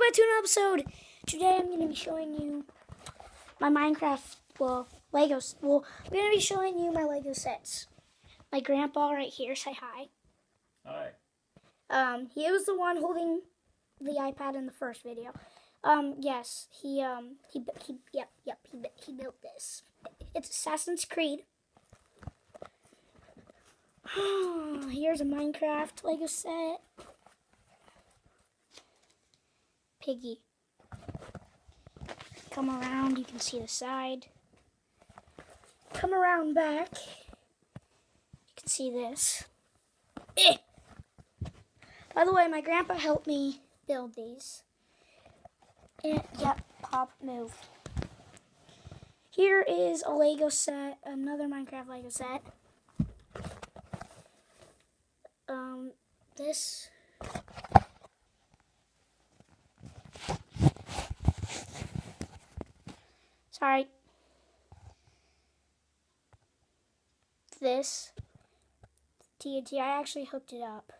back to an episode. Today I'm going to be showing you my Minecraft, Legos. I'm going to be showing you my Lego sets. My grandpa right here, say hi. Hi. He was the one holding the iPad in the first video. Yes, he built this. It's Assassin's Creed. Here's a Minecraft Lego set. Piggy. Come around, you can see the side. Come around back. You can see this. By the way, my grandpa helped me build these. And, yep, Pop moved. Here is a Lego set, another Minecraft Lego set. This. Sorry. This. TNT, I actually hooked it up.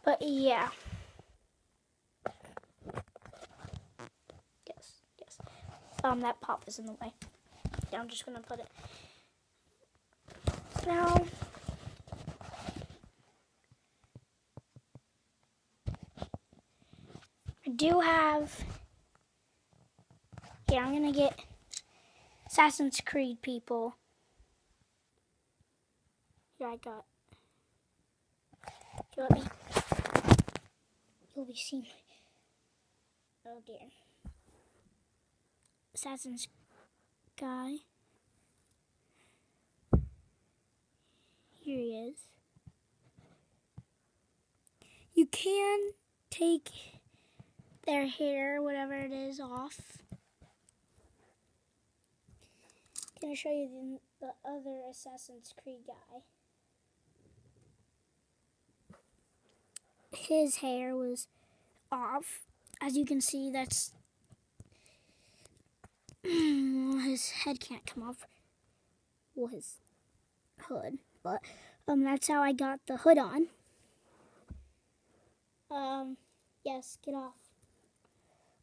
But yeah. Yes. That pop is in the way. Yeah, I'm just gonna put it. Now, I do have. Here, I'm gonna get Assassin's Creed people. Here I got. Do you let me? You'll be seeing. Oh dear. Assassin's guy. Here he is. You can take their hair, whatever it is, off. I'm going to show you the other Assassin's Creed guy. His hair was off. As you can see, that's... his head can't come off. Well, his hood. But that's how I got the hood on. Yes, get off.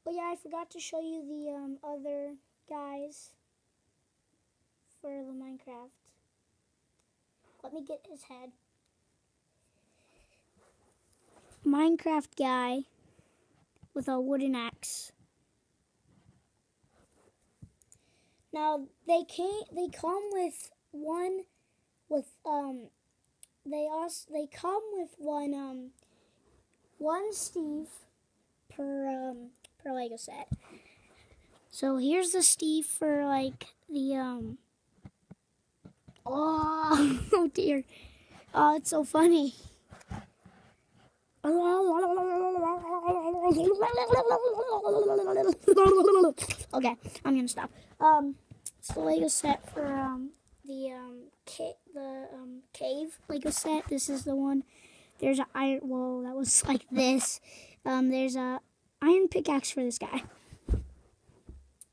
But yeah, I forgot to show you the other guys for the Minecraft. Let me get his head. Minecraft guy with a wooden axe. Now they come with one they come with one Steve per Lego set. So here's the Steve for like the oh dear. Oh, it's so funny. Okay, I'm gonna stop. It's the Lego set for the cave Lego set. This is the one. There's an iron. Whoa, that was like this. There's a iron pickaxe for this guy.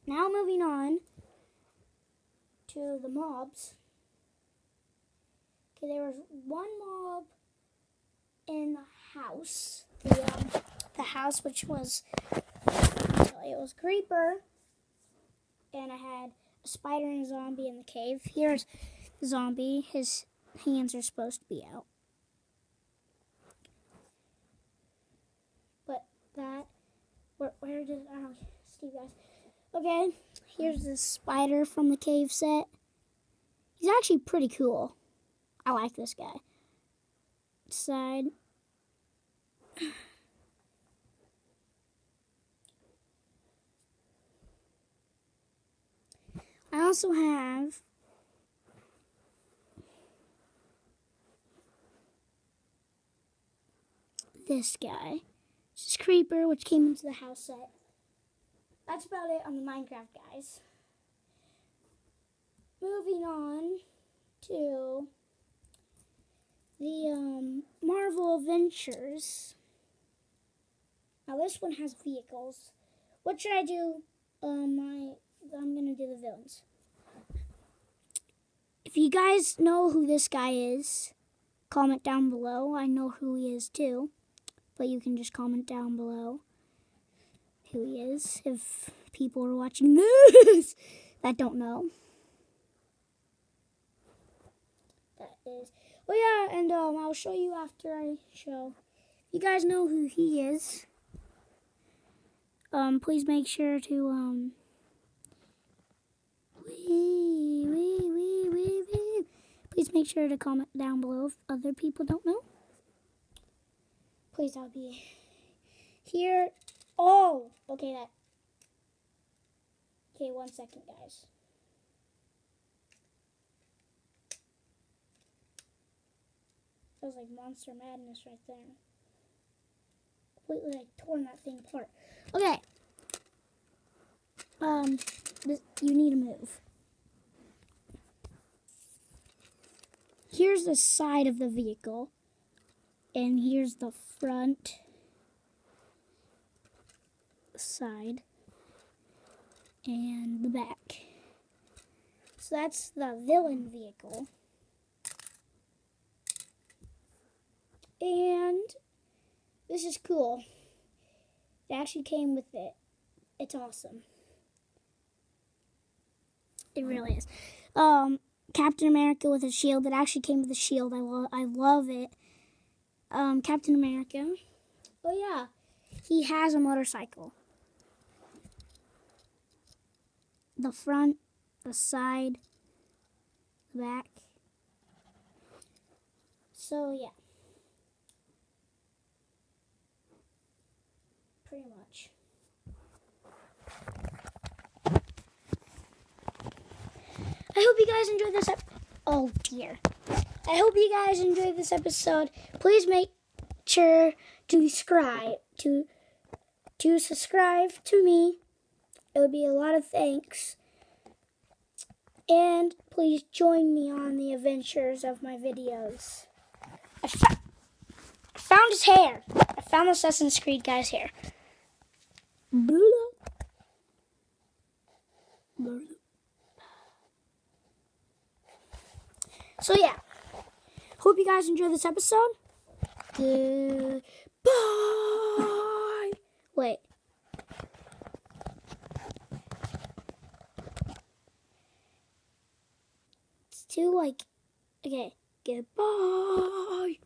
Now moving on to the mobs. Okay, there was one mob in the house. The house, which was, it was Creeper, and I had a spider and a zombie in the cave. Here's the zombie. His hands are supposed to be out. But that, where did, oh, Steve guys. Okay, here's the spider from the cave set. He's actually pretty cool. I like this guy. Side. I also have this guy. This is Creeper, which came into the house set. That's about it on the Minecraft guys. Moving on to the Marvel Adventures. Now this one has vehicles. What should I do? I'm gonna do the villains. If you guys know who this guy is, comment down below. I know who he is too, but you can just comment down below who he is if people are watching this that don't know. That is. Oh yeah, and I'll show you after I show. You guys know who he is. Please make sure to please make sure to comment down below if other people don't know. Please, I'll be here. Oh, okay, okay, 1 second, guys. That was like Monster Madness right there. Completely like torn that thing apart. Okay. You need to move. Here's the side of the vehicle, and here's the front side and the back. So that's the villain vehicle. And this is cool. It actually came with it. It's awesome. It really is. Captain America with a shield. It actually came with a shield. I love it. Captain America. Oh yeah, he has a motorcycle. The front, the side, the back. So yeah. Pretty much. I hope you guys enjoyed this oh dear. I hope you guys enjoyed this episode. Please make sure to subscribe to me. It would be a lot of thanks. And please join me on the adventures of my videos. I found his hair. I found Assassin's Creed guy's hair. So yeah, hope you guys enjoyed this episode. Goodbye. Wait. It's too like, okay, goodbye.